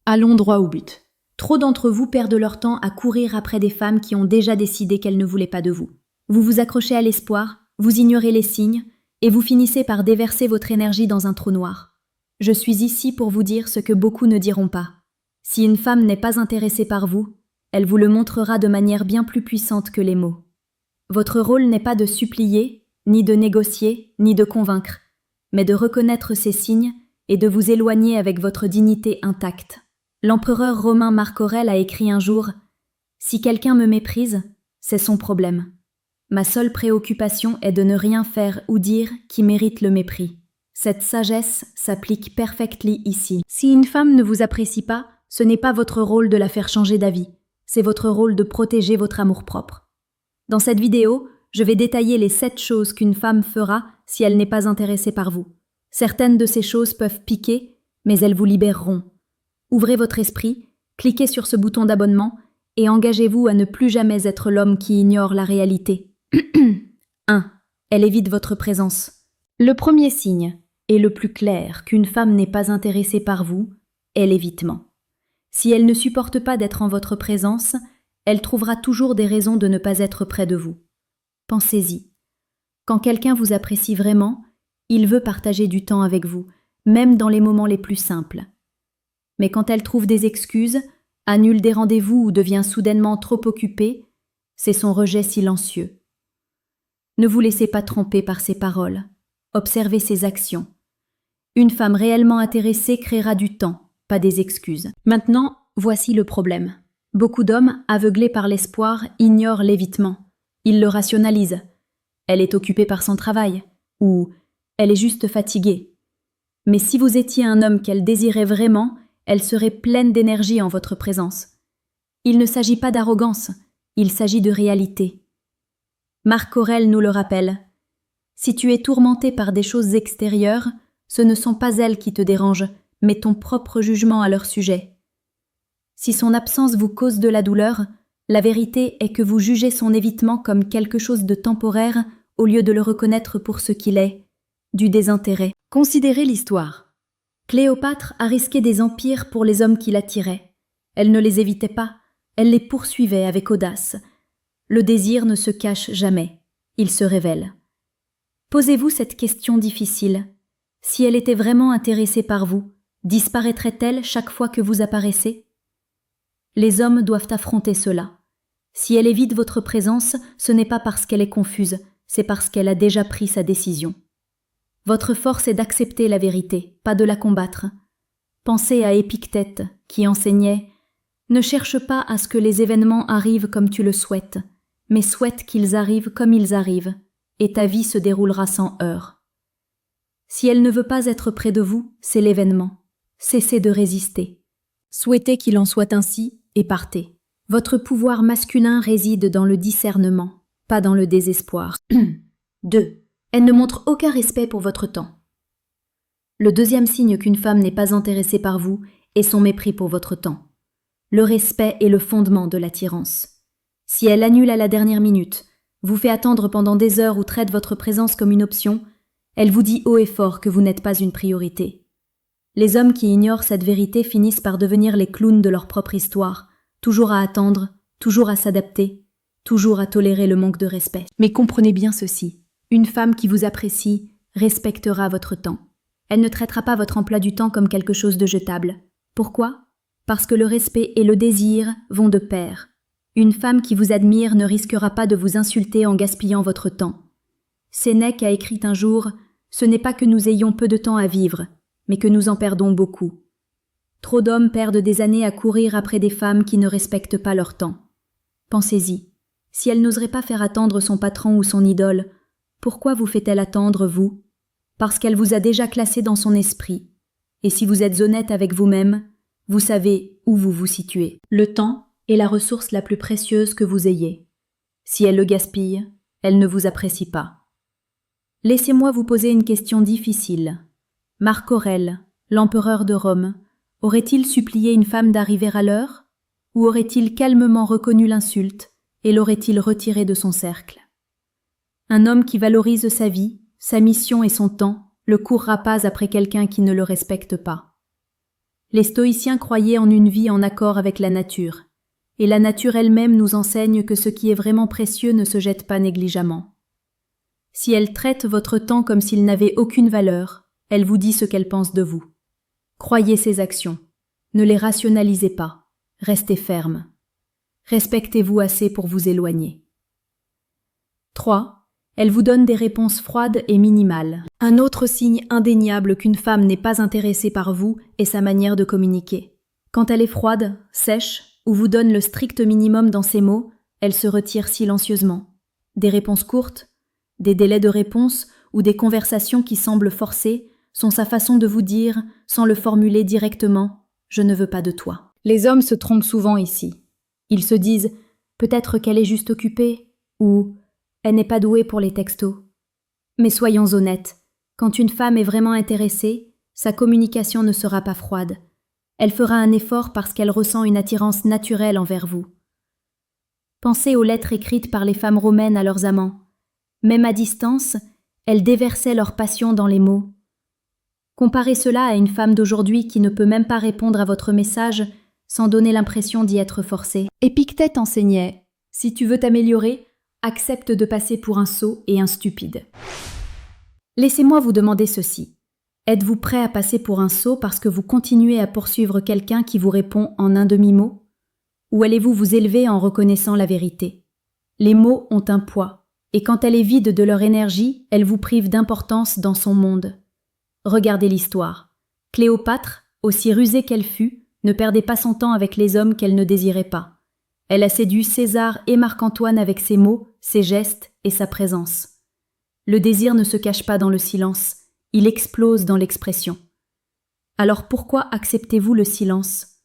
Allons droit au but. Trop d'entre vous perdent leur temps à courir après des femmes qui ont déjà décidé qu'elles ne voulaient pas de vous. Vous vous accrochez à l'espoir, vous ignorez les signes, et vous finissez par déverser votre énergie dans un trou noir. Je suis ici pour vous dire ce que beaucoup ne diront pas. Si une femme n'est pas intéressée par vous, elle vous le montrera de manière bien plus puissante que les mots. Votre rôle n'est pas de supplier, ni de négocier, ni de convaincre, mais de reconnaître ces signes et de vous éloigner avec votre dignité intacte. L'empereur romain Marc Aurèle a écrit un jour « Si quelqu'un me méprise, c'est son problème. Ma seule préoccupation est de ne rien faire ou dire qui mérite le mépris. » Cette sagesse s'applique parfaitement ici. Si une femme ne vous apprécie pas, ce n'est pas votre rôle de la faire changer d'avis, c'est votre rôle de protéger votre amour-propre. Dans cette vidéo, je vais détailler les 7 choses qu'une femme fera si elle n'est pas intéressée par vous. Certaines de ces choses peuvent piquer, mais elles vous libéreront. Ouvrez votre esprit, cliquez sur ce bouton d'abonnement et engagez-vous à ne plus jamais être l'homme qui ignore la réalité. 1. Elle évite votre présence. Le premier signe, et le plus clair qu'une femme n'est pas intéressée par vous, est l'évitement. Si elle ne supporte pas d'être en votre présence, elle trouvera toujours des raisons de ne pas être près de vous. Pensez-y. Quand quelqu'un vous apprécie vraiment, il veut partager du temps avec vous, même dans les moments les plus simples. Mais quand elle trouve des excuses, annule des rendez-vous ou devient soudainement trop occupée, c'est son rejet silencieux. Ne vous laissez pas tromper par ses paroles. Observez ses actions. Une femme réellement intéressée créera du temps, pas des excuses. Maintenant, voici le problème. Beaucoup d'hommes, aveuglés par l'espoir, ignorent l'évitement. Ils le rationalisent. Elle est occupée par son travail, ou elle est juste fatiguée. Mais si vous étiez un homme qu'elle désirait vraiment, elle serait pleine d'énergie en votre présence. Il ne s'agit pas d'arrogance, il s'agit de réalité. Marc Aurèle nous le rappelle. Si tu es tourmenté par des choses extérieures, ce ne sont pas elles qui te dérangent, mais ton propre jugement à leur sujet. Si son absence vous cause de la douleur, la vérité est que vous jugez son évitement comme quelque chose de temporaire au lieu de le reconnaître pour ce qu'il est, du désintérêt. Considérez l'histoire. Cléopâtre a risqué des empires pour les hommes qui l'attiraient. Elle ne les évitait pas, elle les poursuivait avec audace. Le désir ne se cache jamais, il se révèle. Posez-vous cette question difficile. Si elle était vraiment intéressée par vous, disparaîtrait-elle chaque fois que vous apparaissez? Les hommes doivent affronter cela. Si elle évite votre présence, ce n'est pas parce qu'elle est confuse, c'est parce qu'elle a déjà pris sa décision. Votre force est d'accepter la vérité, pas de la combattre. Pensez à Épictète, qui enseignait « Ne cherche pas à ce que les événements arrivent comme tu le souhaites, mais souhaite qu'ils arrivent comme ils arrivent, et ta vie se déroulera sans heurts. » Si elle ne veut pas être près de vous, c'est l'événement. Cessez de résister. Souhaitez qu'il en soit ainsi et partez. Votre pouvoir masculin réside dans le discernement, pas dans le désespoir. 2. Elle ne montre aucun respect pour votre temps. Le deuxième signe qu'une femme n'est pas intéressée par vous est son mépris pour votre temps. Le respect est le fondement de l'attirance. Si elle annule à la dernière minute, vous fait attendre pendant des heures ou traite votre présence comme une option, elle vous dit haut et fort que vous n'êtes pas une priorité. Les hommes qui ignorent cette vérité finissent par devenir les clowns de leur propre histoire, toujours à attendre, toujours à s'adapter, toujours à tolérer le manque de respect. Mais comprenez bien ceci, une femme qui vous apprécie respectera votre temps. Elle ne traitera pas votre emploi du temps comme quelque chose de jetable. Pourquoi? Parce que le respect et le désir vont de pair. Une femme qui vous admire ne risquera pas de vous insulter en gaspillant votre temps. Sénèque a écrit un jour « Ce n'est pas que nous ayons peu de temps à vivre, mais que nous en perdons beaucoup. » Trop d'hommes perdent des années à courir après des femmes qui ne respectent pas leur temps. Pensez-y, si elle n'oserait pas faire attendre son patron ou son idole, pourquoi vous fait-elle attendre, vous? Parce qu'elle vous a déjà classé dans son esprit. Et si vous êtes honnête avec vous-même, vous savez où vous vous situez. Le temps est la ressource la plus précieuse que vous ayez. Si elle le gaspille, elle ne vous apprécie pas. Laissez-moi vous poser une question difficile. Marc Aurèle, l'empereur de Rome, aurait-il supplié une femme d'arriver à l'heure? Ou aurait-il calmement reconnu l'insulte et l'aurait-il retirée de son cercle? Un homme qui valorise sa vie, sa mission et son temps, le courra pas après quelqu'un qui ne le respecte pas. Les stoïciens croyaient en une vie en accord avec la nature, et la nature elle-même nous enseigne que ce qui est vraiment précieux ne se jette pas négligemment. Si elle traite votre temps comme s'il n'avait aucune valeur, elle vous dit ce qu'elle pense de vous. Croyez ses actions, ne les rationalisez pas, restez ferme. Respectez-vous assez pour vous éloigner. 3. Elle vous donne des réponses froides et minimales. Un autre signe indéniable qu'une femme n'est pas intéressée par vous est sa manière de communiquer. Quand elle est froide, sèche, ou vous donne le strict minimum dans ses mots, elle se retire silencieusement. Des réponses courtes, des délais de réponse ou des conversations qui semblent forcées sont sa façon de vous dire, sans le formuler directement, « Je ne veux pas de toi ». Les hommes se trompent souvent ici. Ils se disent « Peut-être qu'elle est juste occupée » ou « Elle n'est pas douée pour les textos ». Mais soyons honnêtes, quand une femme est vraiment intéressée, sa communication ne sera pas froide. Elle fera un effort parce qu'elle ressent une attirance naturelle envers vous. Pensez aux lettres écrites par les femmes romaines à leurs amants. Même à distance, elles déversaient leur passion dans les mots. Comparez cela à une femme d'aujourd'hui qui ne peut même pas répondre à votre message sans donner l'impression d'y être forcée. Épictète enseignait « Si tu veux t'améliorer, accepte de passer pour un sot et un stupide ». Laissez-moi vous demander ceci. Êtes-vous prêt à passer pour un sot parce que vous continuez à poursuivre quelqu'un qui vous répond en un demi-mot? Ou allez-vous vous élever en reconnaissant la vérité? Les mots ont un poids, et quand elle est vide de leur énergie, elle vous prive d'importance dans son monde. Regardez l'histoire. Cléopâtre, aussi rusée qu'elle fut, ne perdait pas son temps avec les hommes qu'elle ne désirait pas. Elle a séduit César et Marc-Antoine avec ses mots, ses gestes et sa présence. Le désir ne se cache pas dans le silence, il explose dans l'expression. Alors pourquoi acceptez-vous le silence?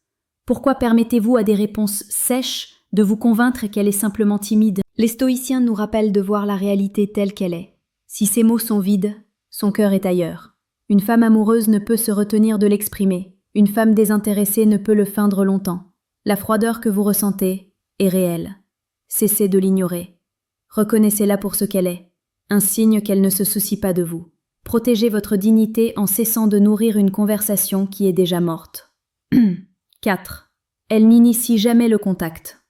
Pourquoi permettez-vous à des réponses sèches de vous convaincre qu'elle est simplement timide? Les stoïciens nous rappellent de voir la réalité telle qu'elle est. Si ses mots sont vides, son cœur est ailleurs. Une femme amoureuse ne peut se retenir de l'exprimer. Une femme désintéressée ne peut le feindre longtemps. La froideur que vous ressentez est réelle. Cessez de l'ignorer. Reconnaissez-la pour ce qu'elle est, un signe qu'elle ne se soucie pas de vous. Protégez votre dignité en cessant de nourrir une conversation qui est déjà morte. 4. Elle n'initie jamais le contact.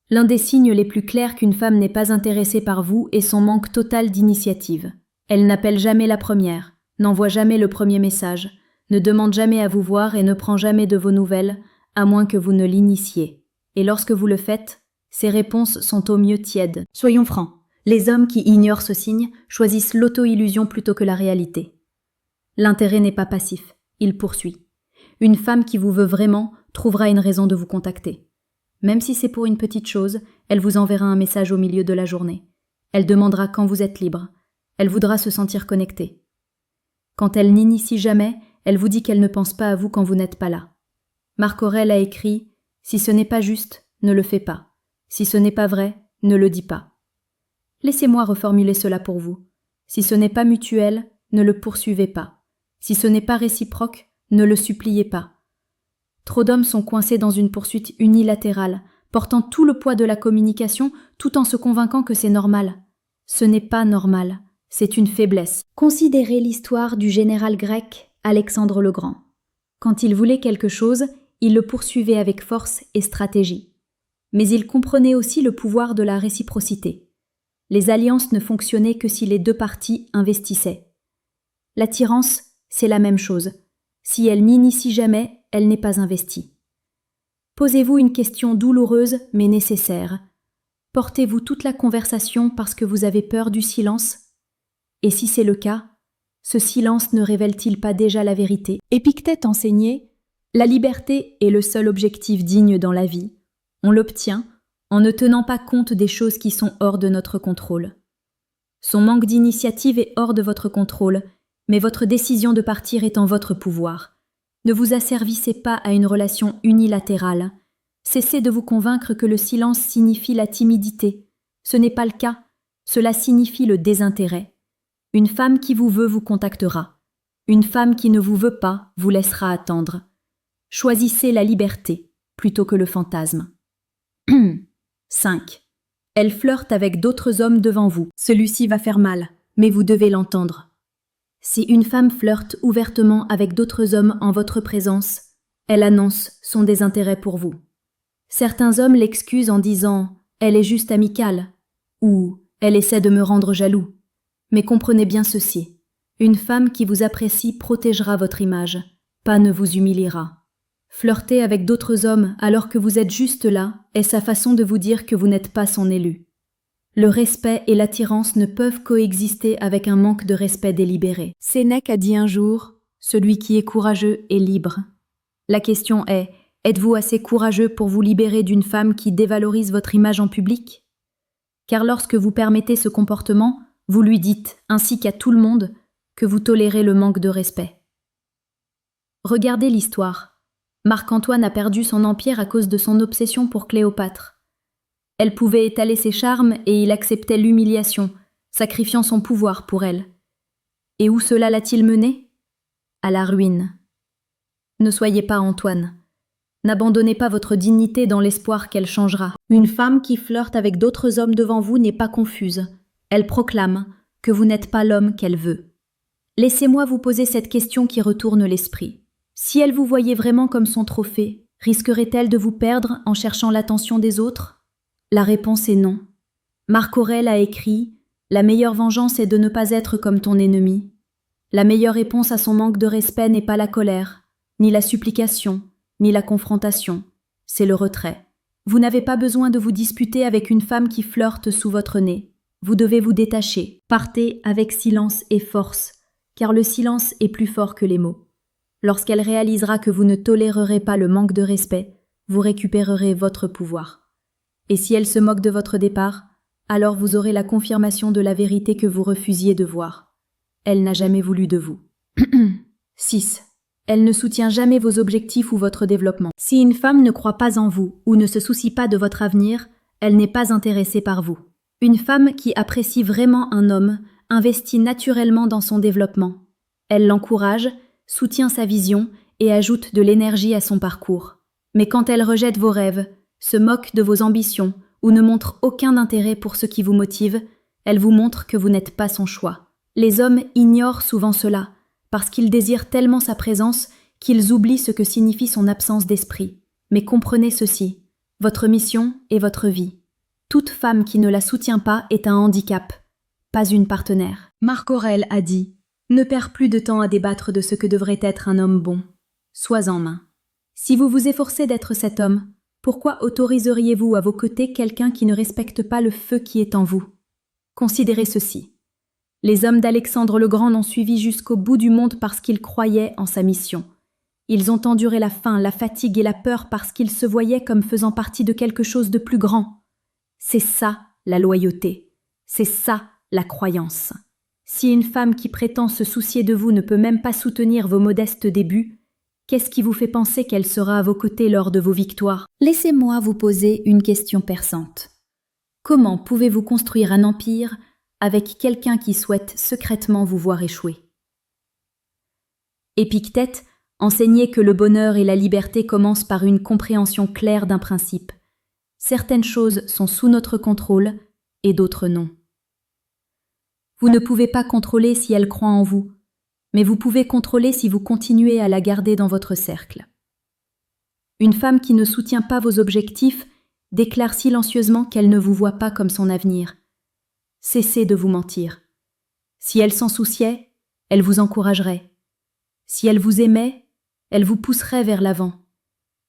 L'un des signes les plus clairs qu'une femme n'est pas intéressée par vous est son manque total d'initiative. Elle n'appelle jamais la première, n'envoie jamais le premier message, ne demande jamais à vous voir et ne prend jamais de vos nouvelles, à moins que vous ne l'initiez. Et lorsque vous le faites, ses réponses sont au mieux tièdes. Soyons francs, les hommes qui ignorent ce signe choisissent l'auto-illusion plutôt que la réalité. L'intérêt n'est pas passif, il poursuit. Une femme qui vous veut vraiment trouvera une raison de vous contacter. Même si c'est pour une petite chose, elle vous enverra un message au milieu de la journée. Elle demandera quand vous êtes libre. Elle voudra se sentir connectée. Quand elle n'initie jamais, elle vous dit qu'elle ne pense pas à vous quand vous n'êtes pas là. Marc Aurèle a écrit « Si ce n'est pas juste, ne le fais pas. Si ce n'est pas vrai, ne le dis pas. » Laissez-moi reformuler cela pour vous. Si ce n'est pas mutuel, ne le poursuivez pas. Si ce n'est pas réciproque, ne le suppliez pas. Trop d'hommes sont coincés dans une poursuite unilatérale, portant tout le poids de la communication tout en se convainquant que c'est normal. Ce n'est pas normal, c'est une faiblesse. Considérez l'histoire du général grec Alexandre le Grand. Quand il voulait quelque chose, il le poursuivait avec force et stratégie. Mais il comprenait aussi le pouvoir de la réciprocité. Les alliances ne fonctionnaient que si les deux parties investissaient. L'attirance, c'est la même chose. Si elle n'initie jamais, elle n'est pas investie. Posez-vous une question douloureuse mais nécessaire. Portez-vous toute la conversation parce que vous avez peur du silence? Et si c'est le cas, ce silence ne révèle-t-il pas déjà la vérité? Épictète enseignait « La liberté est le seul objectif digne dans la vie. On l'obtient en ne tenant pas compte des choses qui sont hors de notre contrôle. Son manque d'initiative est hors de votre contrôle, mais votre décision de partir est en votre pouvoir. Ne vous asservissez pas à une relation unilatérale. Cessez de vous convaincre que le silence signifie la timidité. Ce n'est pas le cas, cela signifie le désintérêt. Une femme qui vous veut vous contactera. Une femme qui ne vous veut pas vous laissera attendre. Choisissez la liberté plutôt que le fantasme. 5. Elle flirte avec d'autres hommes devant vous. Celui-ci va faire mal, mais vous devez l'entendre. Si une femme flirte ouvertement avec d'autres hommes en votre présence, Elle annonce son désintérêt pour vous. Certains hommes l'excusent en disant « elle est juste amicale » ou « elle essaie de me rendre jaloux ». Mais comprenez bien ceci, une femme qui vous apprécie protégera votre image, pas ne vous humiliera. Flirter avec d'autres hommes alors que vous êtes juste là est sa façon de vous dire que vous n'êtes pas son élu. Le respect et l'attirance ne peuvent coexister avec un manque de respect délibéré. Sénèque a dit un jour « celui qui est courageux est libre ». La question est « êtes-vous assez courageux pour vous libérer d'une femme qui dévalorise votre image en public ?» Car lorsque vous permettez ce comportement, vous lui dites, ainsi qu'à tout le monde, que vous tolérez le manque de respect. Regardez l'histoire. Marc-Antoine a perdu son empire à cause de son obsession pour Cléopâtre. Elle pouvait étaler ses charmes et il acceptait l'humiliation, sacrifiant son pouvoir pour elle. Et où cela l'a-t-il mené ? À la ruine. Ne soyez pas Antoine. N'abandonnez pas votre dignité dans l'espoir qu'elle changera. Une femme qui flirte avec d'autres hommes devant vous n'est pas confuse. Elle proclame que vous n'êtes pas l'homme qu'elle veut. Laissez-moi vous poser cette question qui retourne l'esprit. Si elle vous voyait vraiment comme son trophée, risquerait-elle de vous perdre en cherchant l'attention des autres ? La réponse est non. Marc Aurèle a écrit « La meilleure vengeance est de ne pas être comme ton ennemi ». La meilleure réponse à son manque de respect n'est pas la colère, ni la supplication, ni la confrontation. C'est le retrait. Vous n'avez pas besoin de vous disputer avec une femme qui flirte sous votre nez. Vous devez vous détacher. Partez avec silence et force, car le silence est plus fort que les mots. Lorsqu'elle réalisera que vous ne tolérerez pas le manque de respect, vous récupérerez votre pouvoir. Et si elle se moque de votre départ, alors vous aurez la confirmation de la vérité que vous refusiez de voir. Elle n'a jamais voulu de vous. 6. Elle ne soutient jamais vos objectifs ou votre développement. Si une femme ne croit pas en vous ou ne se soucie pas de votre avenir, elle n'est pas intéressée par vous. Une femme qui apprécie vraiment un homme investit naturellement dans son développement. Elle l'encourage, soutient sa vision et ajoute de l'énergie à son parcours. Mais quand elle rejette vos rêves, se moque de vos ambitions ou ne montre aucun intérêt pour ce qui vous motive, elle vous montre que vous n'êtes pas son choix. Les hommes ignorent souvent cela, parce qu'ils désirent tellement sa présence qu'ils oublient ce que signifie son absence d'esprit. Mais comprenez ceci, votre mission est votre vie. Toute femme qui ne la soutient pas est un handicap, pas une partenaire. Marc Aurèle a dit « Ne perds plus de temps à débattre de ce que devrait être un homme bon. Sois en main. Si vous vous efforcez d'être cet homme, pourquoi autoriseriez-vous à vos côtés quelqu'un qui ne respecte pas le feu qui est en vous ? Considérez ceci. Les hommes d'Alexandre le Grand l'ont suivi jusqu'au bout du monde parce qu'ils croyaient en sa mission. Ils ont enduré la faim, la fatigue et la peur parce qu'ils se voyaient comme faisant partie de quelque chose de plus grand. C'est ça la loyauté. C'est ça la croyance. Si une femme qui prétend se soucier de vous ne peut même pas soutenir vos modestes débuts, qu'est-ce qui vous fait penser qu'elle sera à vos côtés lors de vos victoires ? Laissez-moi vous poser une question perçante. Comment pouvez-vous construire un empire avec quelqu'un qui souhaite secrètement vous voir échouer ? Épictète enseignait que le bonheur et la liberté commencent par une compréhension claire d'un principe. Certaines choses sont sous notre contrôle et d'autres non. Vous ne pouvez pas contrôler si elle croit en vous, mais vous pouvez contrôler si vous continuez à la garder dans votre cercle. Une femme qui ne soutient pas vos objectifs déclare silencieusement qu'elle ne vous voit pas comme son avenir. Cessez de vous mentir. Si elle s'en souciait, elle vous encouragerait. Si elle vous aimait, elle vous pousserait vers l'avant.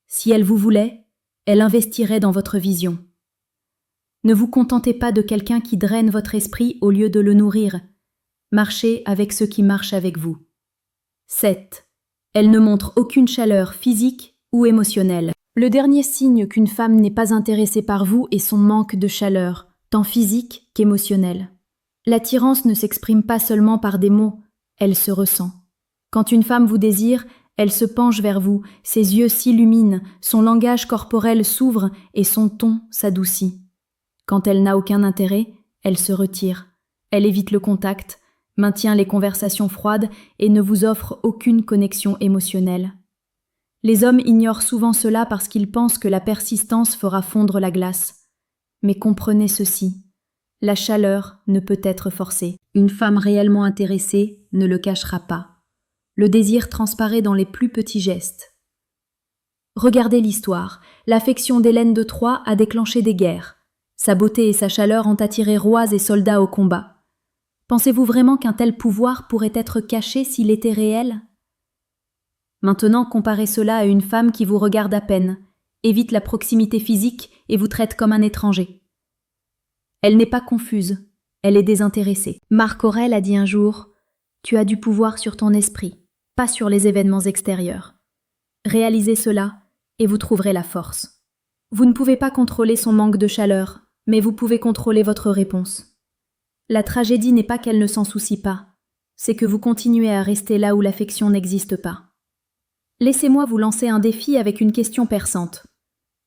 Si elle vous voulait, elle investirait dans votre vision. Ne vous contentez pas de quelqu'un qui draine votre esprit au lieu de le nourrir. Marchez avec ceux qui marchent avec vous. 7. Elle ne montre aucune chaleur physique ou émotionnelle. Le dernier signe qu'une femme n'est pas intéressée par vous est son manque de chaleur, tant physique qu'émotionnelle. L'attirance ne s'exprime pas seulement par des mots, elle se ressent. Quand une femme vous désire, elle se penche vers vous, ses yeux s'illuminent, son langage corporel s'ouvre et son ton s'adoucit. Quand elle n'a aucun intérêt, elle se retire. Elle évite le contact, maintient les conversations froides et ne vous offre aucune connexion émotionnelle. Les hommes ignorent souvent cela parce qu'ils pensent que la persistance fera fondre la glace. Mais comprenez ceci, la chaleur ne peut être forcée. Une femme réellement intéressée ne le cachera pas. Le désir transparaît dans les plus petits gestes. Regardez l'histoire. L'affection d'Hélène de Troie a déclenché des guerres. Sa beauté et sa chaleur ont attiré rois et soldats au combat. Pensez-vous vraiment qu'un tel pouvoir pourrait être caché s'il était réel? Maintenant, comparez cela à une femme qui vous regarde à peine, évite la proximité physique et vous traite comme un étranger. Elle n'est pas confuse, elle est désintéressée. Marc Aurèle a dit un jour « Tu as du pouvoir sur ton esprit, pas sur les événements extérieurs. Réalisez cela et vous trouverez la force. Vous ne pouvez pas contrôler son manque de chaleur, mais vous pouvez contrôler votre réponse. La tragédie n'est pas qu'elle ne s'en soucie pas, c'est que vous continuez à rester là où l'affection n'existe pas. Laissez-moi vous lancer un défi avec une question perçante.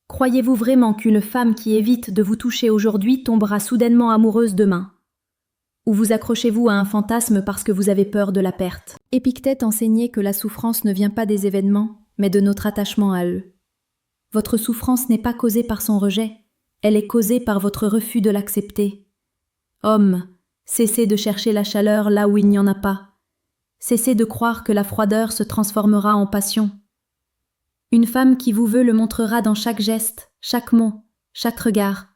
Croyez-vous vraiment qu'une femme qui évite de vous toucher aujourd'hui tombera soudainement amoureuse demain? Ou vous accrochez-vous à un fantasme parce que vous avez peur de la perte? Épictète enseignait que la souffrance ne vient pas des événements, mais de notre attachement à eux. Votre souffrance n'est pas causée par son rejet, elle est causée par votre refus de l'accepter. Homme, cessez de chercher la chaleur là où il n'y en a pas. Cessez de croire que la froideur se transformera en passion. Une femme qui vous veut le montrera dans chaque geste, chaque mot, chaque regard.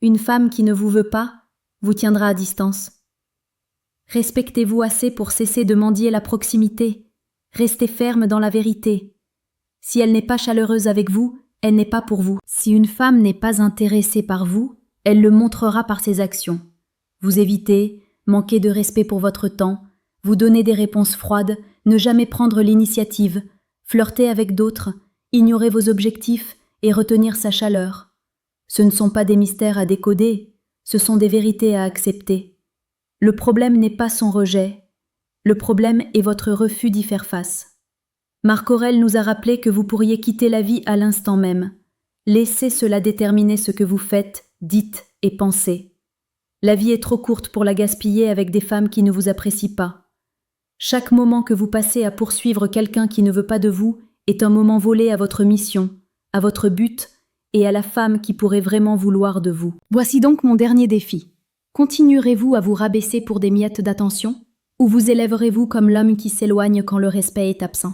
Une femme qui ne vous veut pas vous tiendra à distance. Respectez-vous assez pour cesser de mendier la proximité. Restez ferme dans la vérité. Si elle n'est pas chaleureuse avec vous, elle n'est pas pour vous. Si une femme n'est pas intéressée par vous, elle le montrera par ses actions. Vous évitez, manquez de respect pour votre temps, vous donnez des réponses froides, ne jamais prendre l'initiative, flirter avec d'autres, ignorer vos objectifs et retenir sa chaleur. Ce ne sont pas des mystères à décoder, ce sont des vérités à accepter. Le problème n'est pas son rejet, le problème est votre refus d'y faire face. Marc Aurèle nous a rappelé que vous pourriez quitter la vie à l'instant même. Laissez cela déterminer ce que vous faites, dites et pensez. La vie est trop courte pour la gaspiller avec des femmes qui ne vous apprécient pas. Chaque moment que vous passez à poursuivre quelqu'un qui ne veut pas de vous est un moment volé à votre mission, à votre but et à la femme qui pourrait vraiment vouloir de vous. Voici donc mon dernier défi. Continuerez-vous à vous rabaisser pour des miettes d'attention ou vous élèverez-vous comme l'homme qui s'éloigne quand le respect est absent?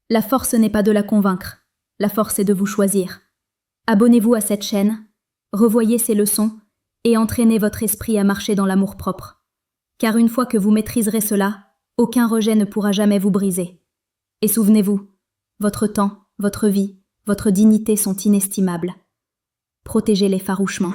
La force n'est pas de la convaincre, la force est de vous choisir. Abonnez-vous à cette chaîne, revoyez ces leçons et entraînez votre esprit à marcher dans l'amour-propre. Car une fois que vous maîtriserez cela, aucun rejet ne pourra jamais vous briser. Et souvenez-vous, votre temps, votre vie, votre dignité sont inestimables. Protégez-les farouchement.